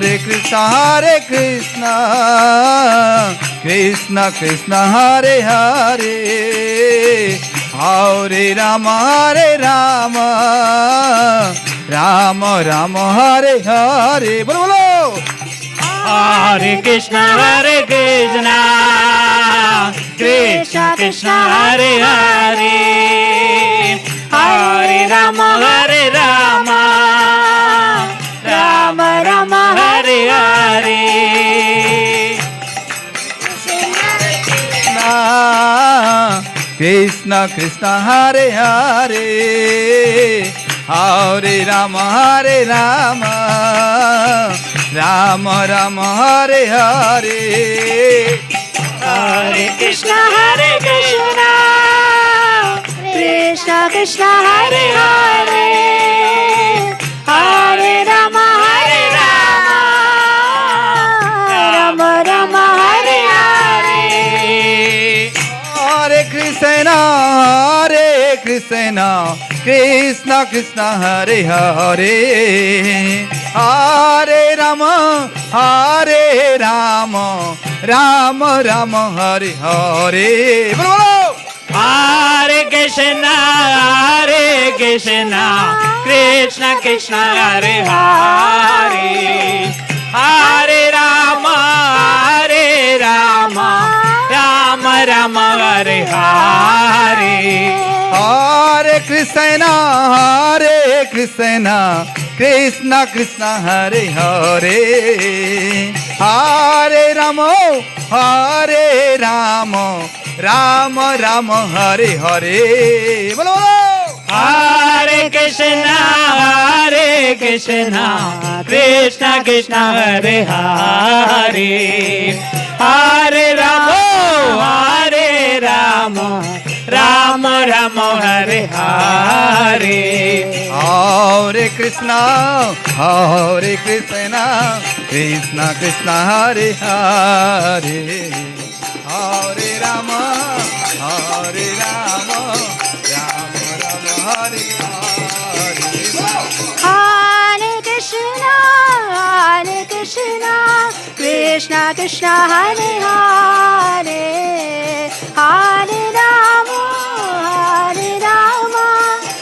Hare Krishna, Krishna Krishna Hare Hare, Hare Rama, Rama Rama Hare Hare. Bolo bolo. Hare Krishna, Krishna Krishna Hare Hare, Hare Rama, Rama Rama Hare Hare. Krishna Krishna Hare Hare, Hare Rama, Rama Rama Hare Hare. Hare Krishna, Krishna Krishna Hare Hare, Hare Rama, Rama Rama Hare Hare. Hare Krishna, Krishna Krishna Hare Hare, Hare Rama, Rama Rama Hare Hare. Bolo bolo. Hare Krishna, Krishna Krishna Hare Hare, Hare Rama, Rama Rama Hare Hare. Hare Krishna, Krishna Krishna Hare Hare, Hare Rama, Rama Rama Hare Hare. Bolo bolo. Hare Krishna, Krishna Krishna Hare Hare, Hare Rama, Rama Rama Hare Hare. Hare Krishna, Krishna Krishna Hare Hare, Hare Rama, Rama Rama Hare Hare. Hare Krishna, Krishna Krishna Hare Hare, Hare Rama,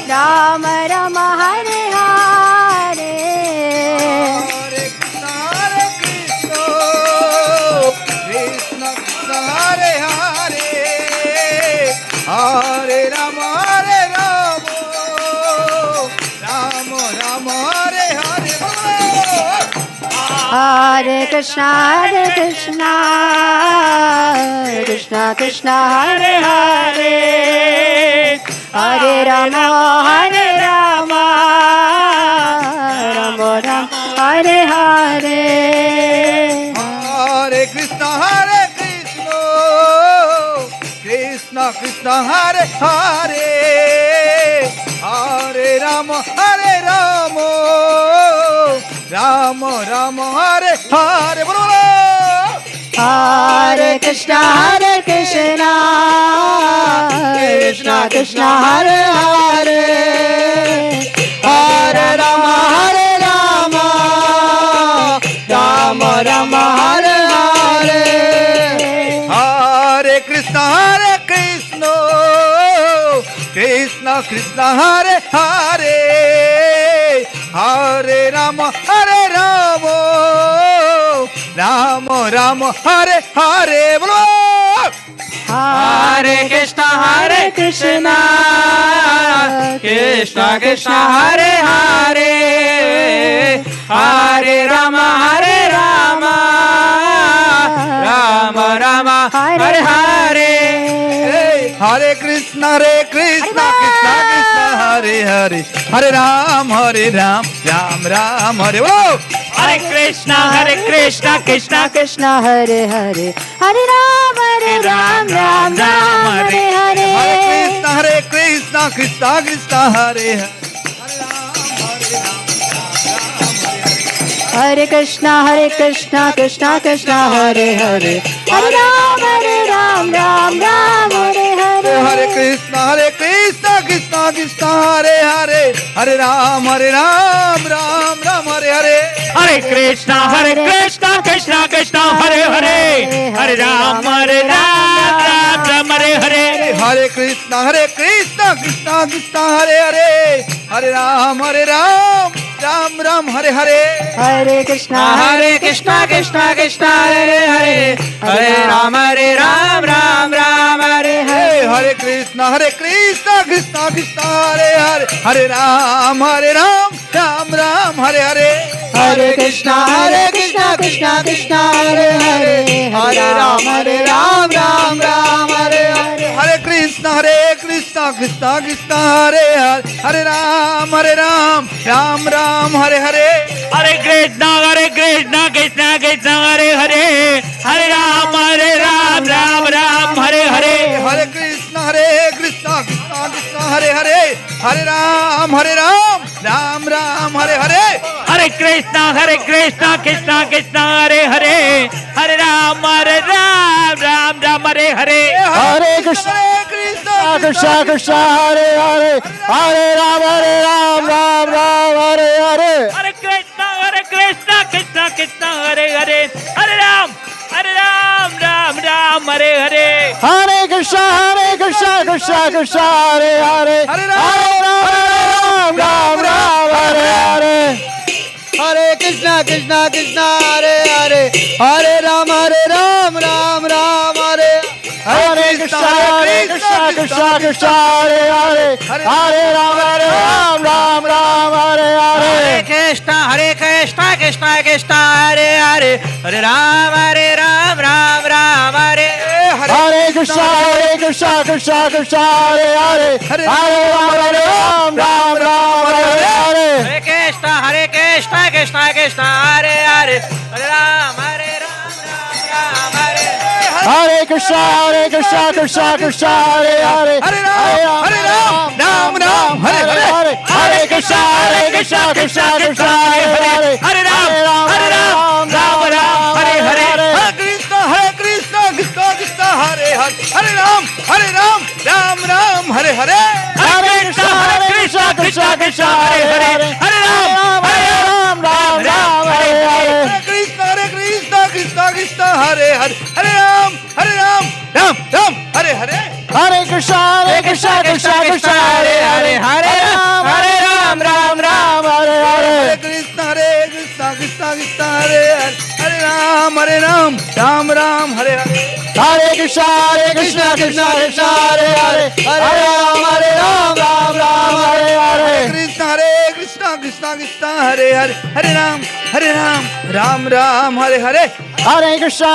Rama Rama Hare Hare. Hare Krishna, Krishna Krishna Hare Hare, Hare Rama, Rama Rama Hare Hare. Hare Krishna, Krishna Krishna Hare Hare, Hare Rama, Rama Rama Hare Hare. Hare Krishna, Krishna Krishna Hare Hare, Hare Rama, Rama Rama Hare Hare. Bolo bolo. Hare Krishna, Krishna Krishna Hare Hare, Hare Rama, Rama Rama Hare Hare. Hare Krishna, Krishna Krishna Hare Hare, Hare Rama, Rama Rama Hare Hare. Bolo. Hare Krishna, Krishna Krishna Hare Hare, Hare Rama, Rama Rama Hare Hare. Hare Krishna, Krishna Krishna Hare Hare, Hare Ram, Ram Ram Hare. Bolo. Hare Krishna, Krishna Krishna Hare Hare, Hare Ram, Ram Ram Hare Hare. Hare Krishna, Krishna Hare Hare, Hare Ram, Ram Ram Hare Hare. Hare Krishna Krishna Krishna Hare Hare Hare Ram Ram Ram Hare Hare Hare Krishna Krishna Krishna Hare Hare Hare Ram Ram Ram Hare Hare Hare Krishna Krishna Krishna Hare Hare Hare Ram Ram Hare Hare Hare Krishna Krishna Krishna Hare Hare Hare Ram Ram Ram Hare Hare Hare Krishna Krishna Krishna Hare Hare Hare Ram Ram Hare Hare Hare Krishna Krishna Krishna Hare Hare Hare Ram Ram Hare Hare Hare Krishna Krishna Krishna Hare Hare Hare Ram Ram Hare Hare Hare Krishna Krishna Krishna Hare Hare Hare Ram Ram Hare Hare Hare Krishna Krishna Krishna Hare Hare Hare Ram Ram Hare Hare Hare Krishna Krishna Krishna Hare Hare Hare Ram Ram Hare Hare Hare Krishna Krishna Krishna Hare Hare Hare Ram Hare Hare Hare Krishna Krishna Hare Hare Hare Ram Hare Hare Hare Krishna Krishna Hare Hare Hare Ram Hare Hare Hare Krishna Krishna Hare Hare Hare Ram Hare Hare Hare Krishna Krishna Hare Hare Hare Ram Ram Hare Hare Krishna Krishna Hare Hare Hare Ram Ram Hare Hare Hare Krishna Krishna Hare Hare Hare Ram Hare Hare Krishna Krishna Hare Hare Hare Ram Hare Hare Hare Krishna Krishna Hare Hare Hare Ram Hare Hare Krishna Krishna Hare Hare Hare Ram Hare Hare Hare Krishna Krishna Hare Hare Hare Ram Hare Hare Hare Krishna Krishna Hare Hare Hare Ram Ram Hare Hare Hare Krishna Krishna Hare Hare Hare Ram Hare Hare Hare Krishna Krishna Hare Hare Hare Ram Hare Hare Hare Krishna Krishna Hare Hare Hare Ram Hare Hare Hare Krishna Krishna Hare Hare Hare Ram Hare Hare Hare Krishna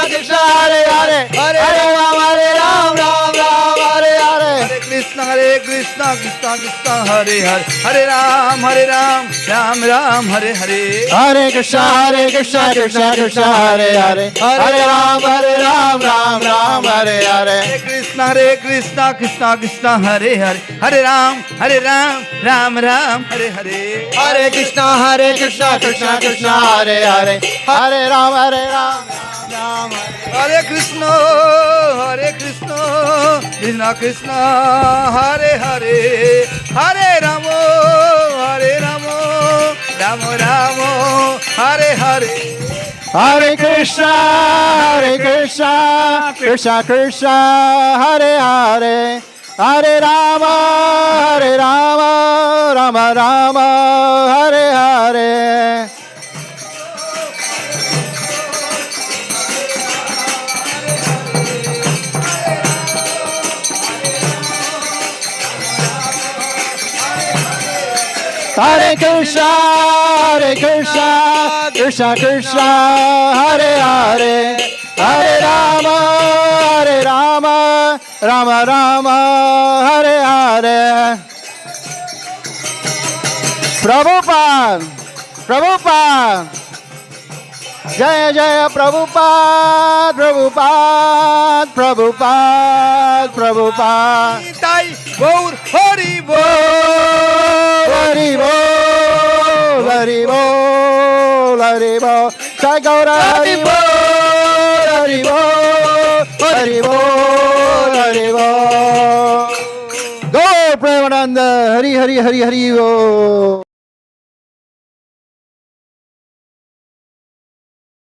Krishna Hare Hare Hare Ram Hare Hare Krishna Krishna Hare Hare Hare Ram Hare Hare Hare Krishna Krishna Hare Hare Hare Ram Hare Hare Hare Krishna Krishna Hare Hare Hare Ram Hare Hare Hare Krishna Krishna Hare Hare Hare Ram Hare Hare Hare Krishna Krishna Hare Hare Hare Ram Hare Hare Hare Krishna Krishna Hare Hare Hare Ram Hare Krishna Krishna Krishna Hare Hare Hare Ramo Ramo Hare Hare Hare Krishna Krishna Hare Hare Hare Rama Rama Hare Hare Hare Krishna Krishna Hare Hare Hare Rama Rama Hare Hare Prabhupada Jaya Jaya Prabhupada Tai Gaur Hari Bol Hari Bol bol, Hari bol. Jai Gaura Hari bol, Hari bol, Hari bol, Hari bol. Go Premananda, Hari Hari Hari Hari bol.